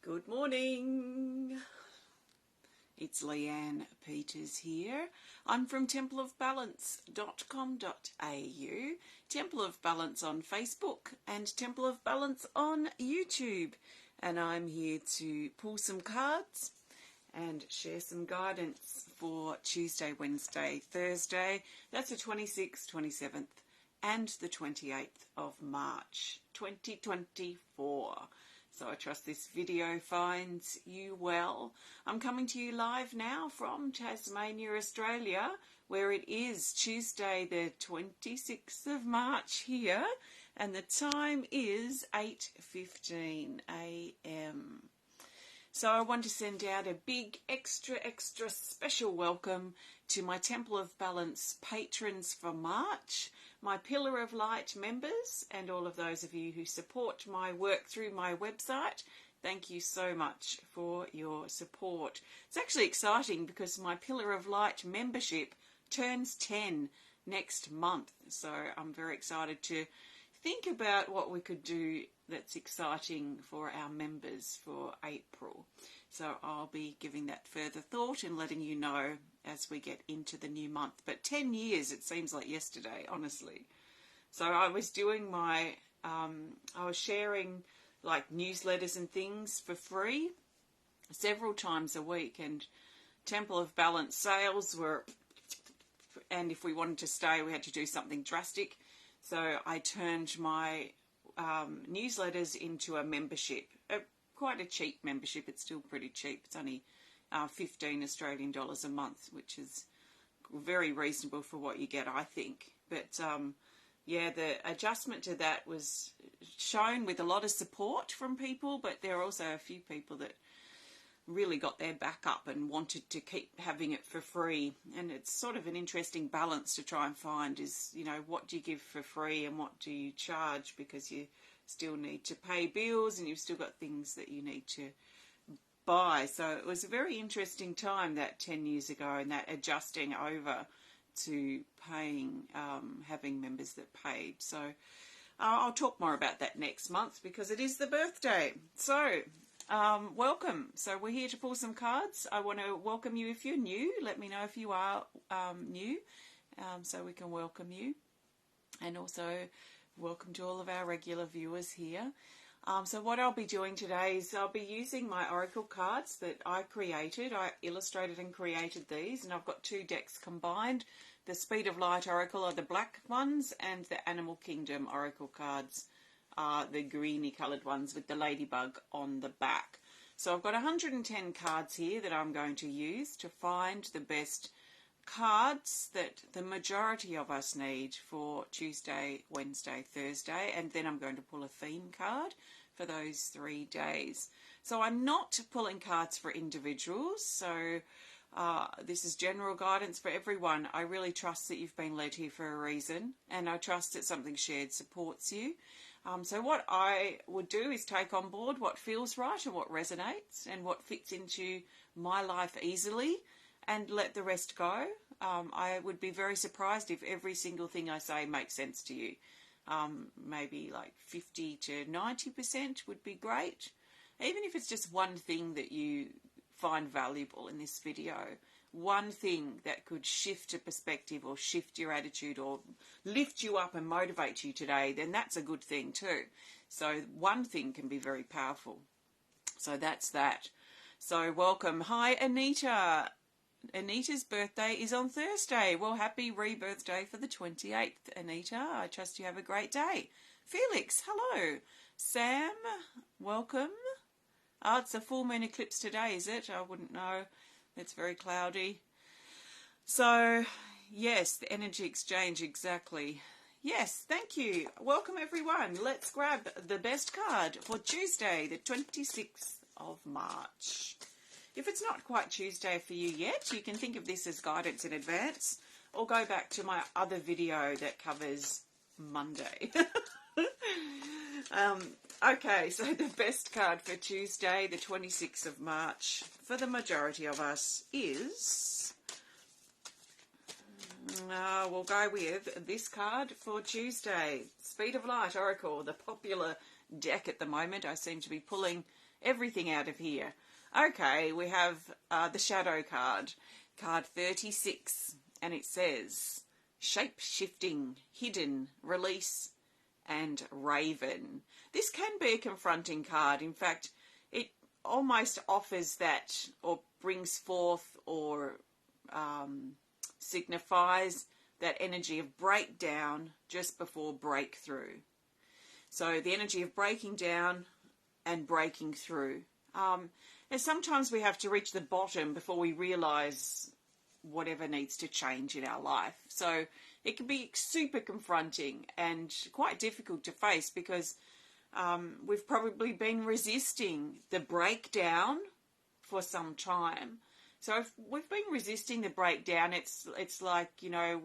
Good morning. It's Leanne Peters here. I'm from templeofbalance.com.au, Temple of Balance on Facebook and Temple of Balance on YouTube. And I'm here to pull some cards and share some guidance for Tuesday, Wednesday, Thursday. That's the 26th, 27th and the 28th of March 2024. So I trust this video finds you well. I'm coming to you live now from Tasmania, Australia, where it is Tuesday the 26th of March here, and the time is 8:15 a.m. So I want to send out a big extra special welcome to my Temple of Balance patrons for March, my Pillar of Light members, and all of those of you who support my work through my website. Thank you so much for your support. It's actually exciting because my Pillar of Light membership turns 10 next month. So I'm very excited to think about what we could do that's exciting for our members for April. So I'll be giving that further thought and letting you know as we get into the new month. But 10 years, it seems like yesterday, honestly. So I was doing I was sharing like newsletters and things for free several times a week, and Temple of Balance sales were, and if we wanted to stay, we had to do something drastic. So I turned my newsletters into a membership, quite a cheap membership. It's still pretty cheap. It's only 15 Australian dollars a month, which is very reasonable for what you get, I think. But yeah, the adjustment to that was shown with a lot of support from people, but there are also a few people that really got their back up and wanted to keep having it for free. And it's sort of an interesting balance to try and find is, you know, what do you give for free and what do you charge, because you still need to pay bills and you've still got things that you need to buy. So it was a very interesting time, that 10 years ago, and that adjusting over to paying, having members that paid. So I'll talk more about that next month because it is the birthday. So welcome. So we're here to pull some cards. I want to welcome you if you're new. Let me know if you are new, so we can welcome you. And also welcome to all of our regular viewers here. So what I'll be doing today is I'll be using my oracle cards that I created. I illustrated and created these, and I've got two decks combined. The Speed of Light Oracle are the black ones, and the Animal Kingdom Oracle cards are the greeny coloured ones with the ladybug on the back. So I've got 110 cards here that I'm going to use to find the best cards that the majority of us need for Tuesday, Wednesday, Thursday, and then I'm going to pull a theme card for those 3 days. So I'm not pulling cards for individuals, so this is general guidance for everyone. I really trust that you've been led here for a reason, and I trust that something shared supports you. So what I would do is take on board what feels right and what resonates and what fits into my life easily, and let the rest go. I would be very surprised if every single thing I say makes sense to you. Maybe like 50 to 90% would be great. Even if it's just one thing that you find valuable in this video, one thing that could shift a perspective or shift your attitude or lift you up and motivate you today, then that's a good thing too. So one thing can be very powerful. So that's that. So welcome. Hi, Anita. Anita's birthday is on Thursday. Well, happy rebirthday for the 28th, Anita. I trust you have a great day. Felix, hello. Sam, welcome. Oh, it's a full moon eclipse today, is it? I wouldn't know. It's very cloudy. So, yes, the energy exchange, exactly. Yes, thank you. Welcome, everyone. Let's grab the best card for Tuesday, the 26th of March. If it's not quite Tuesday for you yet, you can think of this as guidance in advance, or go back to my other video that covers Monday. Okay, so the best card for Tuesday, the 26th of March, for the majority of us is... we'll go with this card for Tuesday, Speed of Light Oracle, the popular deck at the moment. I seem to be pulling everything out of here. Okay, we have the shadow card, card 36, and it says shape-shifting, hidden, release, and raven. This can be a confronting card. In fact, it almost offers that, or brings forth, or signifies that energy of breakdown just before breakthrough. So the energy of breaking down and breaking through. And sometimes we have to reach the bottom before we realise whatever needs to change in our life. So it can be super confronting and quite difficult to face, because we've probably been resisting the breakdown for some time. So if we've been resisting the breakdown, it's like, you know,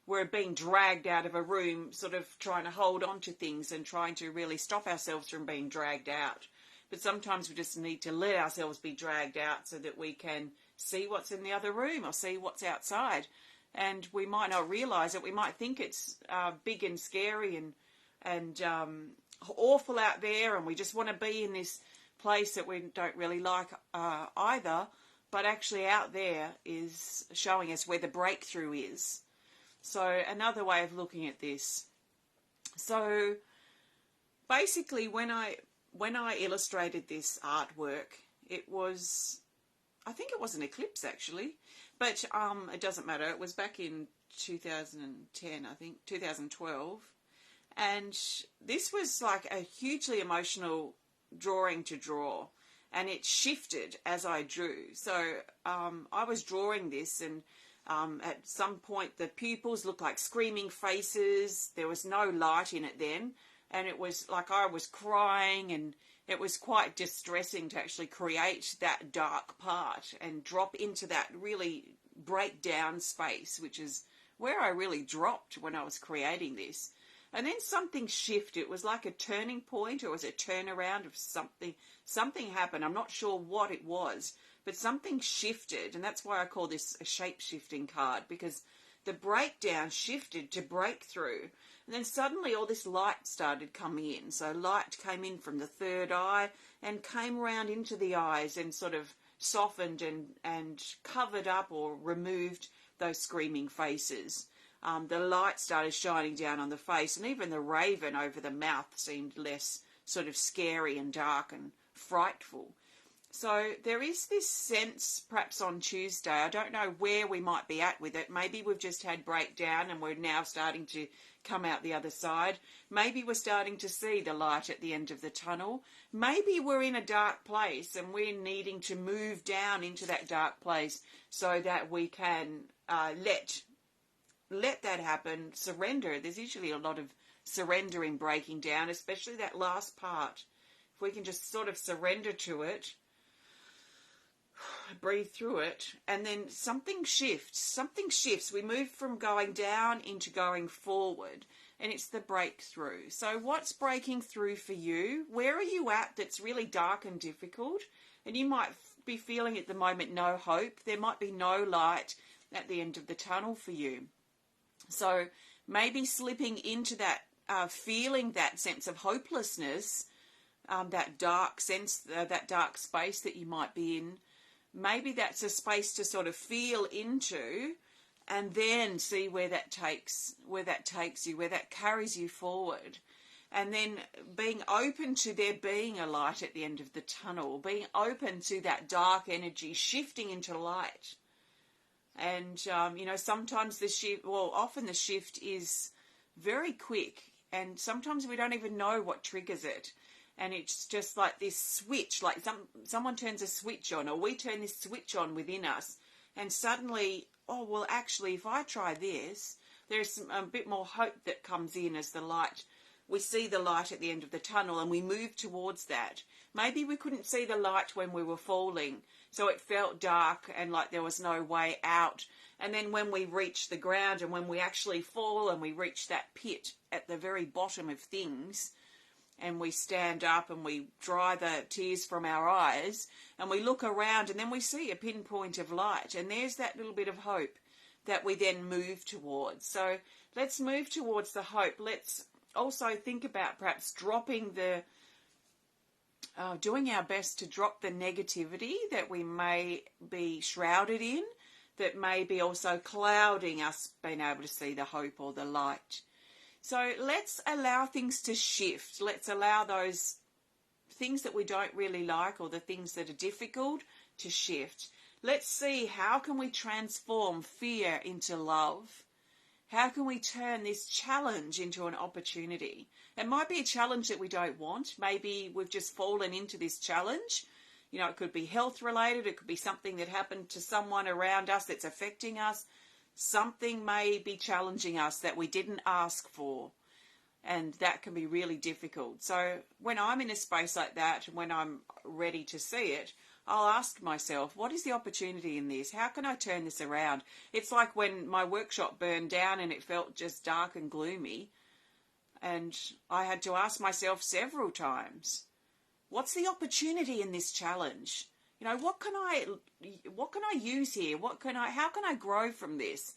we're being dragged out of a room, sort of trying to hold on to things and trying to really stop ourselves from being dragged out. But sometimes we just need to let ourselves be dragged out so that we can see what's in the other room or see what's outside. And we might not realise it. We might think it's big and scary and awful out there, and we just want to be in this place that we don't really like either. But actually out there is showing us where the breakthrough is. So another way of looking at this. So basically when I illustrated this artwork, it was, I think it was an eclipse actually, but it doesn't matter. It was back in 2010, I think, 2012. And this was like a hugely emotional drawing to draw. And it shifted as I drew. So I was drawing this, and at some point the pupils looked like screaming faces. There was no light in it then. And it was like I was crying, and it was quite distressing to actually create that dark part and drop into that really breakdown space, which is where I really dropped when I was creating this. And then something shifted. It was like a turning point, or was a turnaround of something. Something happened. I'm not sure what it was, but something shifted. And that's why I call this a shape-shifting card, because the breakdown shifted to breakthrough. And then suddenly all this light started coming in. So light came in from the third eye and came around into the eyes and sort of softened and covered up or removed those screaming faces. The light started shining down on the face, and even the raven over the mouth seemed less sort of scary and dark and frightful. So there is this sense, perhaps on Tuesday, I don't know where we might be at with it. Maybe we've just had breakdown and we're now starting to come out the other side. Maybe we're starting to see the light at the end of the tunnel. Maybe we're in a dark place and we're needing to move down into that dark place so that we can let that happen, surrender. There's usually a lot of surrender in breaking down, especially that last part. If we can just sort of surrender to it, breathe through it, and then something shifts. We move from going down into going forward, and it's the breakthrough. So what's breaking through for you? Where are you at that's really dark and difficult? And you might be feeling at the moment no hope. There might be no light at the end of the tunnel for you. So maybe slipping into that feeling, that sense of hopelessness, that dark sense, that dark space that you might be in. Maybe that's a space to sort of feel into, and then see where that takes you, where that carries you forward. And then being open to there being a light at the end of the tunnel, being open to that dark energy shifting into light. And, sometimes often the shift is very quick, and sometimes we don't even know what triggers it. And it's just like this switch, like someone turns a switch on, or we turn this switch on within us, and suddenly, actually, if I try this, there's a bit more hope that comes in as we see the light at the end of the tunnel, and we move towards that. Maybe we couldn't see the light when we were falling, so it felt dark and like there was no way out. And then when we reach the ground, and when we actually fall and we reach that pit at the very bottom of things, and we stand up and we dry the tears from our eyes, and we look around, and then we see a pinpoint of light, and there's that little bit of hope that we then move towards. So let's move towards the hope. Let's also think about perhaps dropping the doing our best to drop the negativity that we may be shrouded in, that may be also clouding us being able to see the hope or the light. So let's allow things to shift. Let's allow those things that we don't really like or the things that are difficult to shift. Let's see, how can we transform fear into love? How can we turn this challenge into an opportunity? It might be a challenge that we don't want. Maybe we've just fallen into this challenge. You know, it could be health related. It could be something that happened to someone around us that's affecting us. Something may be challenging us that we didn't ask for. And that can be really difficult. So when I'm in a space like that, when I'm ready to see it, I'll ask myself, what is the opportunity in this? How can I turn this around? It's like when my workshop burned down and it felt just dark and gloomy. And I had to ask myself several times, what's the opportunity in this challenge? You know, what can I use here? How can I grow from this?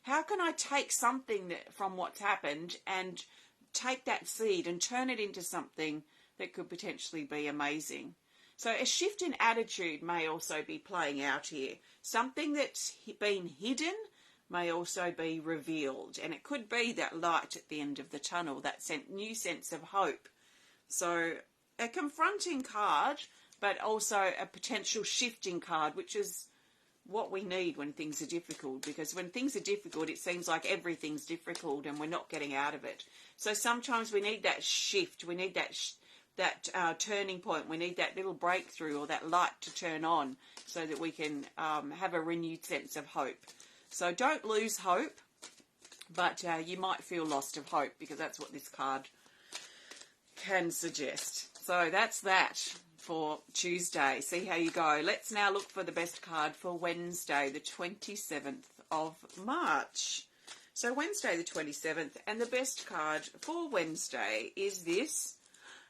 How can I take something from what's happened and take that seed and turn it into something that could potentially be amazing? So a shift in attitude may also be playing out here. Something that's been hidden may also be revealed. And it could be that light at the end of the tunnel, that new sense of hope. So a confronting card, but also a potential shifting card, which is what we need when things are difficult. Because when things are difficult, it seems like everything's difficult and we're not getting out of it. So sometimes we need that shift. We need that turning point. We need that little breakthrough or that light to turn on so that we can have a renewed sense of hope. So don't lose hope, but you might feel lost of hope, because that's what this card can suggest. So that's that for Tuesday. See how you go. Let's now look for the best card for Wednesday, the 27th of March. So Wednesday the 27th, and the best card for Wednesday is this.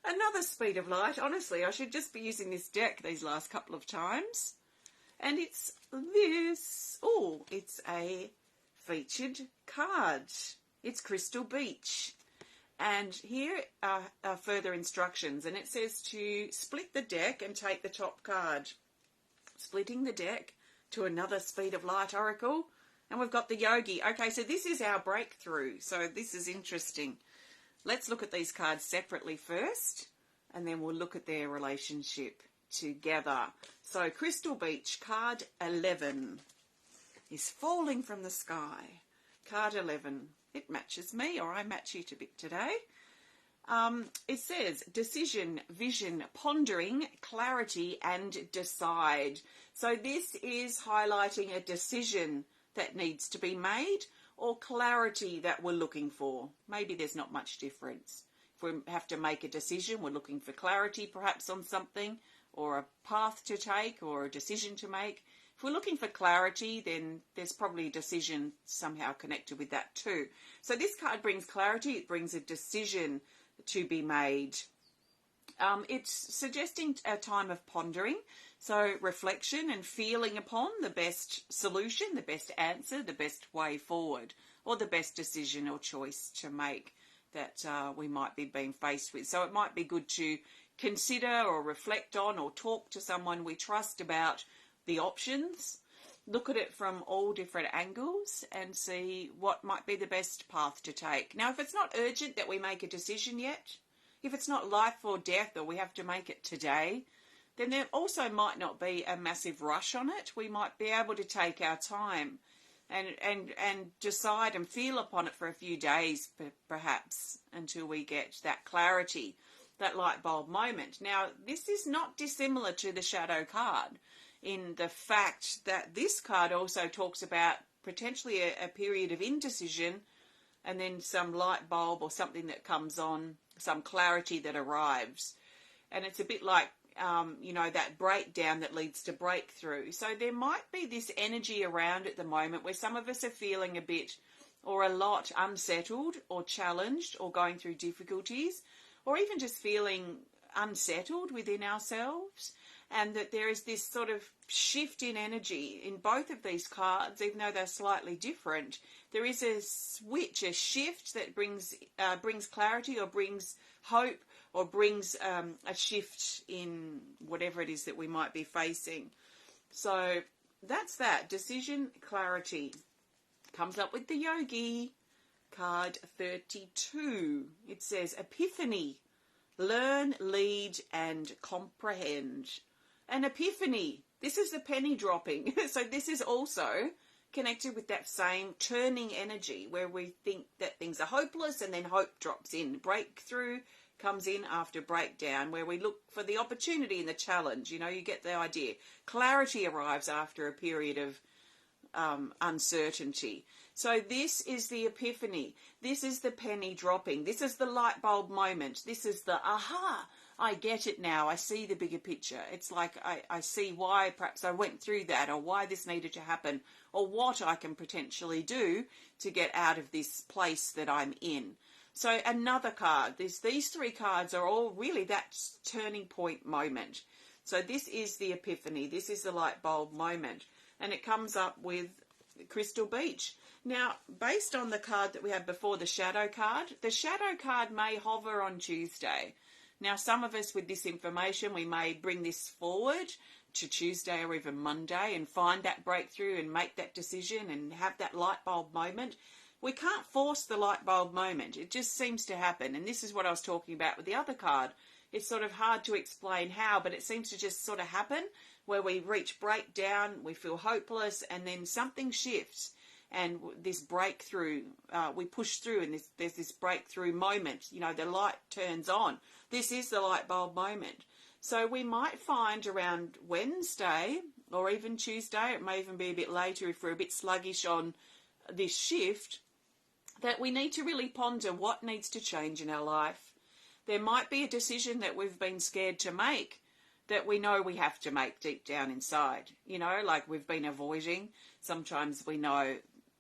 Another Speed of Light. Honestly, I should just be using this deck these last couple of times. And it's this. Oh, it's a featured card. It's Crystal Beach. And here are further instructions. And it says to split the deck and take the top card. Splitting the deck to another Speed of Light Oracle. And we've got the Yogi. Okay, so this is our breakthrough. So this is interesting. Let's look at these cards separately first, and then we'll look at their relationship together. So Crystal Beach, card 11, is falling from the sky. Card 11. It matches me, or I match it a bit today. It says decision, vision, pondering, clarity, and decide. So this is highlighting a decision that needs to be made, or clarity that we're looking for. Maybe there's not much difference. If we have to make a decision, we're looking for clarity perhaps on something, or a path to take, or a decision to make. If we're looking for clarity, then there's probably a decision somehow connected with that too. So this card brings clarity. It brings a decision to be made. It's suggesting a time of pondering, so reflection and feeling upon the best solution, the best answer, the best way forward, or the best decision or choice to make that we might be being faced with. So it might be good to consider or reflect on or talk to someone we trust about the options, look at it from all different angles and see what might be the best path to take. Now, if it's not urgent that we make a decision yet, if it's not life or death or we have to make it today, then there also might not be a massive rush on it. We might be able to take our time and decide and feel upon it for a few days, perhaps, until we get that clarity, that light bulb moment. Now, this is not dissimilar to the Shadow card in the fact that this card also talks about potentially a period of indecision and then some light bulb or something that comes on, some clarity that arrives. And it's a bit like, that breakdown that leads to breakthrough. So there might be this energy around at the moment where some of us are feeling a bit or a lot unsettled or challenged or going through difficulties, or even just feeling unsettled within ourselves. and that there is this sort of shift in energy in both of these cards, even though they're slightly different. There is a switch, a shift that brings clarity, or brings hope, or brings a shift in whatever it is that we might be facing. So that's that. Decision, clarity. Comes up with the Yogi. Card 32. It says Epiphany. Learn, lead, and comprehend. An epiphany. This is the penny dropping. So this is also connected with that same turning energy where we think that things are hopeless and then hope drops in. Breakthrough comes in after breakdown, where we look for the opportunity and the challenge. You know, you get the idea. Clarity arrives after a period of uncertainty. So this is the epiphany. This is the penny dropping. This is the light bulb moment. This is the aha. I get it now. I see the bigger picture. It's like I see why perhaps I went through that, or why this needed to happen, or what I can potentially do to get out of this place that I'm in. So another card. These three cards are all really that turning point moment. So this is the epiphany. This is the light bulb moment. And it comes up with Crystal Beach. Now, based on the card that we had before, the shadow card may hover on Tuesday. Now, some of us with this information, we may bring this forward to Tuesday or even Monday and find that breakthrough and make that decision and have that light bulb moment. We can't force the light bulb moment. It just seems to happen. And this is what I was talking about with the other card. It's sort of hard to explain how, but it seems to just sort of happen where we reach breakdown, we feel hopeless, and then something shifts. And this breakthrough, we push through, and there's this breakthrough moment. You know, the light turns on. This is the light bulb moment. So we might find around Wednesday or even Tuesday, it may even be a bit later if we're a bit sluggish on this shift, that we need to really ponder what needs to change in our life. There might be a decision that we've been scared to make that we know we have to make deep down inside. You know, like we've been avoiding. Sometimes we know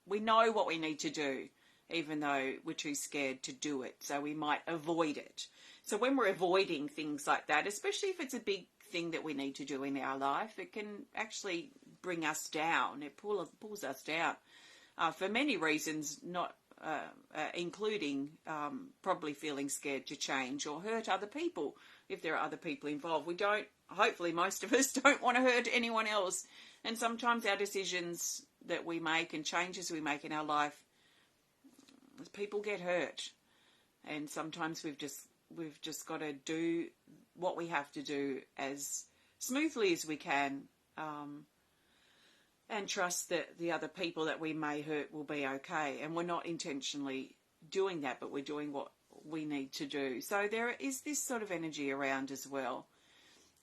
what we need to do, even though we're too scared to do it. So we might avoid it. So when we're avoiding things like that, especially if it's a big thing that we need to do in our life, it can actually bring us down. It pulls us down for many reasons, not including probably feeling scared to change or hurt other people if there are other people involved. We don't, hopefully most of us don't want to hurt anyone else. And sometimes our decisions that we make and changes we make in our life, people get hurt. And sometimes we've just got to do what we have to do as smoothly as we can, and trust that the other people that we may hurt will be okay. And we're not intentionally doing that, but we're doing what we need to do. So there is this sort of energy around as well.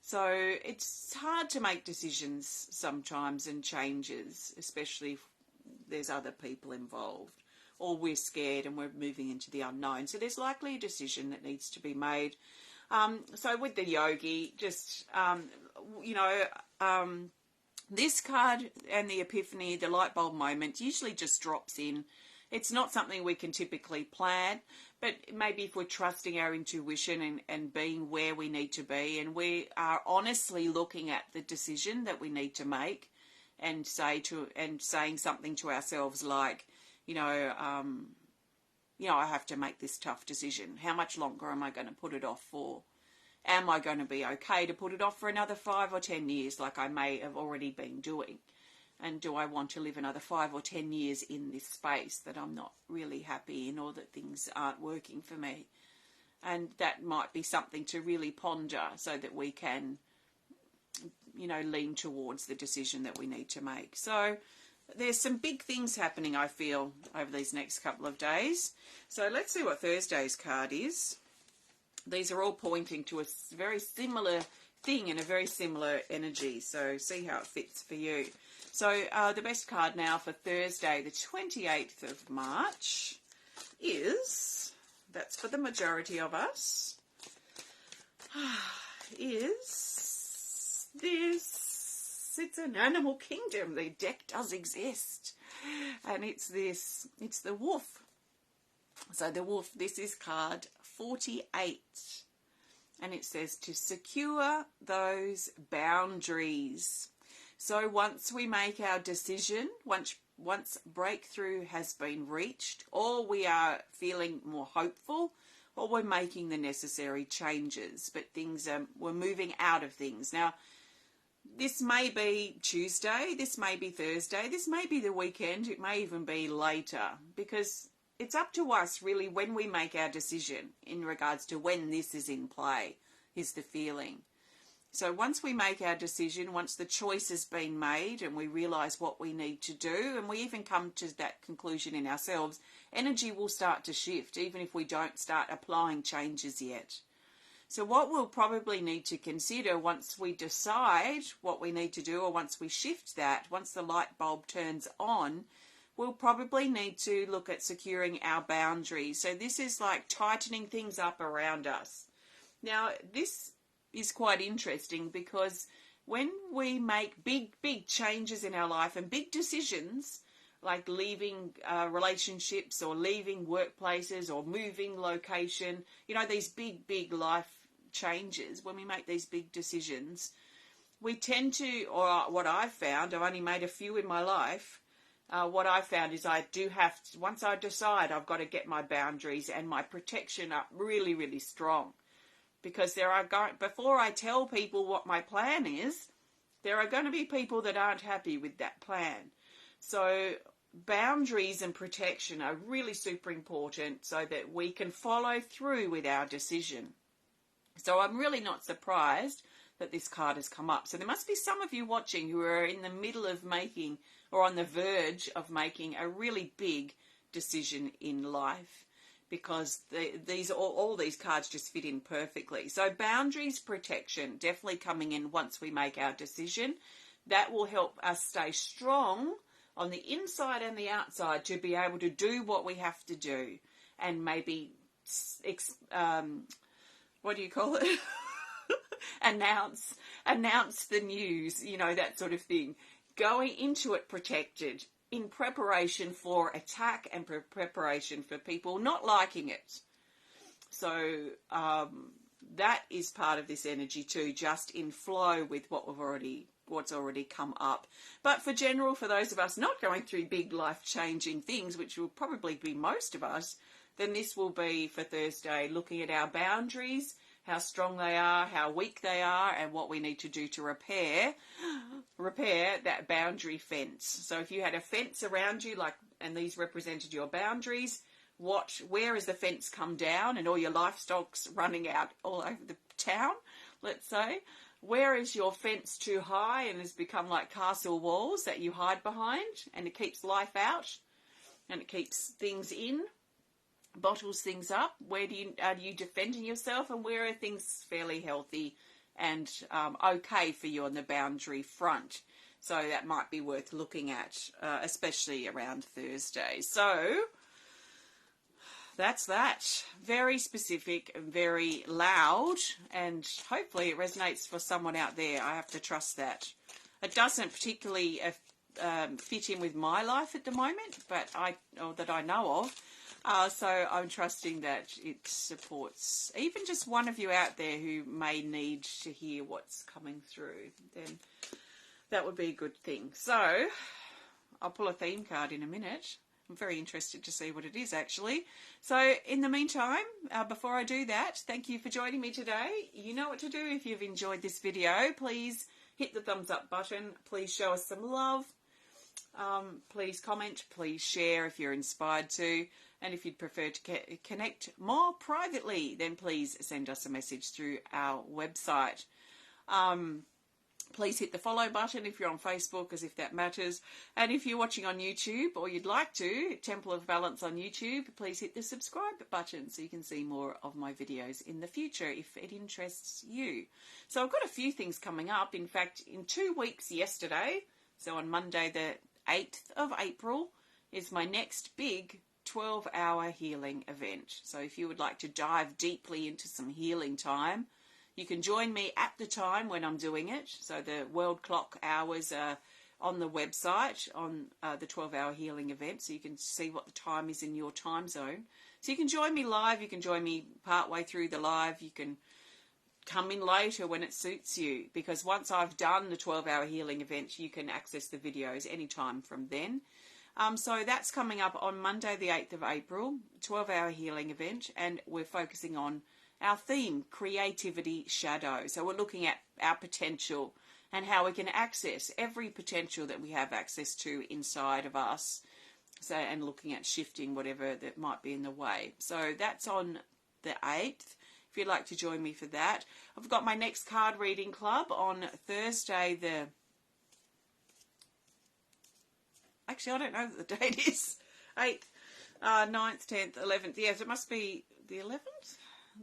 So it's hard to make decisions sometimes and changes, especially if there's other people involved, or we're scared and we're moving into the unknown. So there's likely a decision that needs to be made. So with the Yogi, just, this card and the epiphany, the light bulb moment, usually just drops in. It's not something we can typically plan, but maybe if we're trusting our intuition and being where we need to be, and we are honestly looking at the decision that we need to make, and saying something to ourselves like, I have to make this tough decision. How much longer am I going to put it off for? Am I going to be okay to put it off for another 5 or 10 years like I may have already been doing? And do I want to live another 5 or 10 years in this space that I'm not really happy in, or that things aren't working for me? And that might be something to really ponder so that we can, lean towards the decision that we need to make. So there's some big things happening, I feel, over these next couple of days. So let's see what Thursday's card is. These are all pointing to a very similar thing and a very similar energy. So see how it fits for you. So the best card now for Thursday, the 28th of March, that's for the majority of us, is this. It's an animal kingdom. The deck does exist. And it's the wolf. So the wolf, this is card 48. and it says to secure those boundaries. So once we make our decision, once breakthrough has been reached, or we are feeling more hopeful, or we're making the necessary changes, but we're moving out of things. Now, this may be Tuesday, this may be Thursday, this may be the weekend, it may even be later, because it's up to us really when we make our decision in regards to when this is in play, is the feeling. So once we make our decision, once the choice has been made and we realise what we need to do, and we even come to that conclusion in ourselves, energy will start to shift, even if we don't start applying changes yet. So what we'll probably need to consider once we decide what we need to do, or once we shift that, once the light bulb turns on, we'll probably need to look at securing our boundaries. So this is like tightening things up around us. Now, this is quite interesting because when we make big changes in our life and big decisions, like leaving relationships or leaving workplaces or moving location, these big life changes, when we make these big decisions, we tend to, or what I've found, I've only made a few in my life, what I found is I do have to, once I decide I've got to get my boundaries and my protection up really, really strong. Because before I tell people what my plan is, there are going to be people that aren't happy with that plan. So boundaries and protection are really super important so that we can follow through with our decision. So I'm really not surprised that this card has come up. So there must be some of you watching who are in the middle of making or on the verge of making a really big decision in life, because all these cards just fit in perfectly. So boundaries, protection, definitely coming in once we make our decision. That will help us stay strong on the inside and the outside to be able to do what we have to do, and maybe what do you call it? announce the news, that sort of thing. Going into it protected, in preparation for attack and preparation for people not liking it. So that is part of this energy too, just in flow with what's already come up. But for those of us not going through big life-changing things, which will probably be most of us, then this will be for Thursday, looking at our boundaries, how strong they are, how weak they are, and what we need to do to repair that boundary fence. So if you had a fence around you, and these represented your boundaries, where has the fence come down and all your livestock's running out all over the town, let's say? Where is your fence too high and has become like castle walls that you hide behind, and it keeps life out and it keeps things in? Bottles things up. Where are you defending yourself, and where are things fairly healthy and okay for you on the boundary front? So that might be worth looking at, especially around Thursday. So that's that. Very specific and very loud, and hopefully it resonates for someone out there. I have to trust that. It doesn't particularly fit in with my life at the moment, or that I know of. So I'm trusting that it supports even just one of you out there who may need to hear what's coming through. Then that would be a good thing. So I'll pull a theme card in a minute. I'm very interested to see what it is, actually. So in the meantime, before I do that, thank you for joining me today. You know what to do if you've enjoyed this video. Please hit the thumbs up button. Please show us some love. Please comment. Please share if you're inspired to. And if you'd prefer to connect more privately, then please send us a message through our website. Please hit the follow button if you're on Facebook, as if that matters. And if you're watching on YouTube, or you'd like to, Temple of Balance on YouTube, please hit the subscribe button so you can see more of my videos in the future if it interests you. So I've got a few things coming up. In fact, in 2 weeks yesterday, so on Monday the 8th of April, is my next big 12-hour healing event. So if you would like to dive deeply into some healing time, you can join me at the time when I'm doing it. So the world clock hours are on the website on the 12-hour healing event, so you can see what the time is in your time zone. So you can join me live, you can join me partway through the live, you can come in later when it suits you, because once I've done the 12-hour healing event, you can access the videos anytime from then. So that's coming up on Monday, the 8th of April, 12-hour healing event, and we're focusing on our theme, creativity shadow. So we're looking at our potential and how we can access every potential that we have access to inside of us. So, and looking at shifting whatever that might be in the way. So that's on the 8th. If you'd like to join me for that. I've got my next card reading club on Thursday, actually, I don't know what the date is. 8th, 9th, 10th, 11th. Yes, it must be the 11th?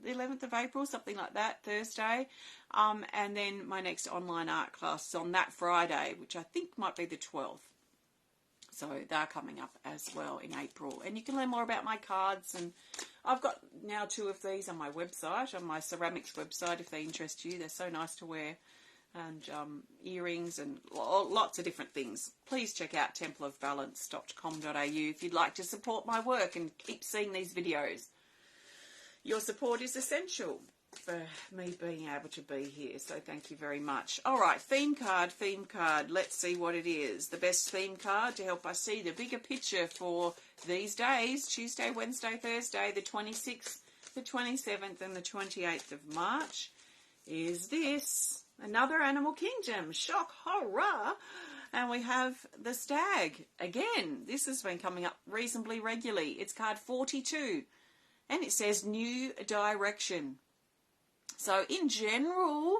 The 11th of April, something like that, Thursday. And then my next online art class is on that Friday, which I think might be the 12th. So they're coming up as well in April. And you can learn more about my cards. And I've got now 2 of these on my website, on my ceramics website, if they interest you. They're so nice to wear. And earrings and lots of different things. Please check out templeofbalance.com.au if you'd like to support my work and keep seeing these videos. Your support is essential for me being able to be here, so thank you very much. All right, theme card. Let's see what it is. The best theme card to help us see the bigger picture for these days, Tuesday, Wednesday, Thursday, the 26th, the 27th, and the 28th of March, is this. Another Animal Kingdom. Shock, horror. And we have the stag. Again, this has been coming up reasonably regularly. It's card 42. And it says new direction. So in general,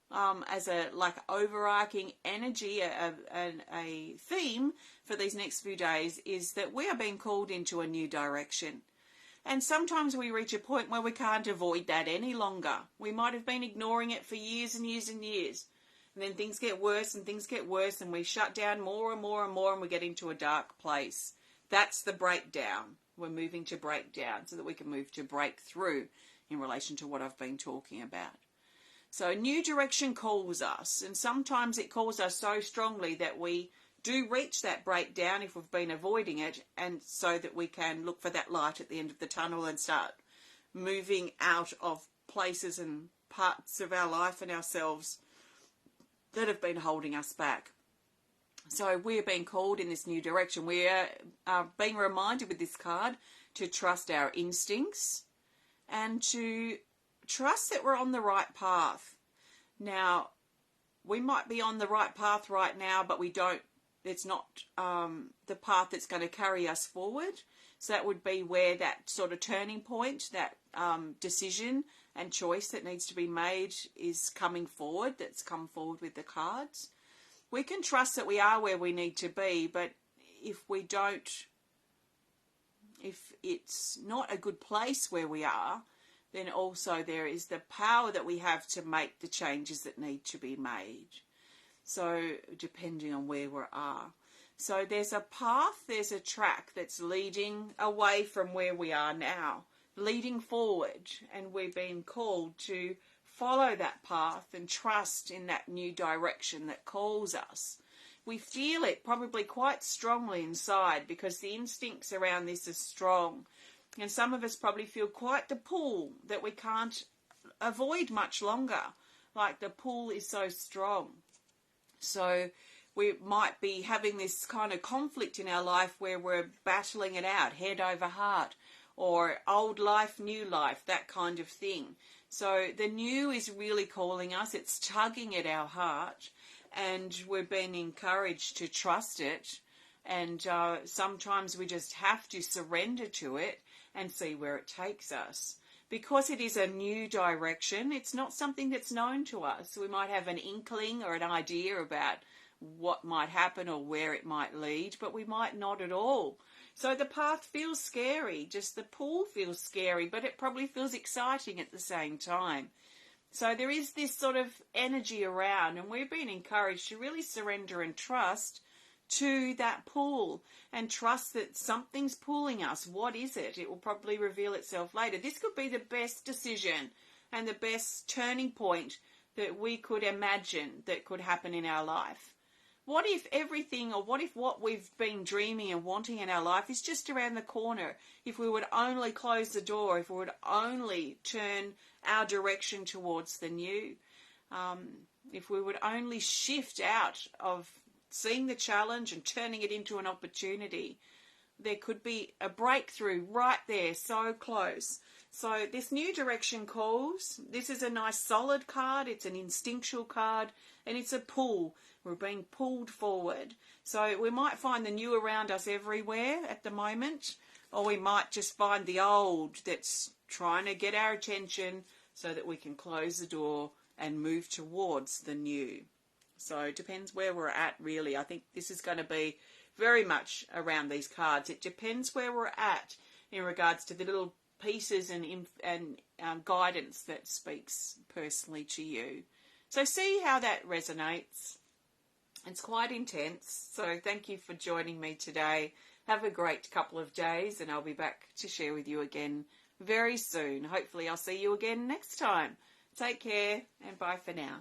as a overarching energy, a theme for these next few days is that we are being called into a new direction. And sometimes we reach a point where we can't avoid that any longer. We might have been ignoring it for years and years and years. And then things get worse and things get worse and we shut down more and more and more and we get into a dark place. That's the breakdown. We're moving to breakdown so that we can move to breakthrough in relation to what I've been talking about. So new direction calls us, and sometimes it calls us so strongly that we do reach that breakdown if we've been avoiding it, and so that we can look for that light at the end of the tunnel and start moving out of places and parts of our life and ourselves that have been holding us back. So we're being called in this new direction. We are being reminded with this card to trust our instincts and to trust that we're on the right path. Now, we might be on the right path right now, but we don't. It's not the path that's going to carry us forward. So that would be where that sort of turning point, that decision and choice that needs to be made is coming forward, that's come forward with the cards. We can trust that we are where we need to be, but if we don't, if it's not a good place where we are, then also there is the power that we have to make the changes that need to be made. So depending on where we are. So there's a path, there's a track that's leading away from where we are now, leading forward, and we're being called to follow that path and trust in that new direction that calls us. We feel it probably quite strongly inside because the instincts around this are strong. And some of us probably feel quite the pull that we can't avoid much longer. Like the pull is so strong. So we might be having this kind of conflict in our life where we're battling it out, head over heart, or old life, new life, that kind of thing. So the new is really calling us. It's tugging at our heart, and we're being encouraged to trust it. And sometimes we just have to surrender to it and see where it takes us. Because it is a new direction, it's not something that's known to us. We might have an inkling or an idea about what might happen or where it might lead, but we might not at all. So the path feels scary, just the pull feels scary, but it probably feels exciting at the same time. So there is this sort of energy around, and we're being encouraged to really surrender and trust to that pull and trust that something's pulling us. What is it? It will probably reveal itself later. This could be the best decision and the best turning point that we could imagine that could happen in our life. What if everything, or what if what we've been dreaming and wanting in our life is just around the corner? If we would only close the door, if we would only turn our direction towards the new, if we would only shift out of seeing the challenge and turning it into an opportunity, there could be a breakthrough right there, so close. So this new direction calls. This is a nice solid card. It's an instinctual card, and it's a pull. We're being pulled forward. So we might find the new around us everywhere at the moment, or we might just find the old that's trying to get our attention so that we can close the door and move towards the new. So it depends where we're at, really. I think this is going to be very much around these cards. It depends where we're at in regards to the little pieces and guidance that speaks personally to you. So see how that resonates. It's quite intense. So thank you for joining me today. Have a great couple of days, and I'll be back to share with you again very soon. Hopefully I'll see you again next time. Take care, and bye for now.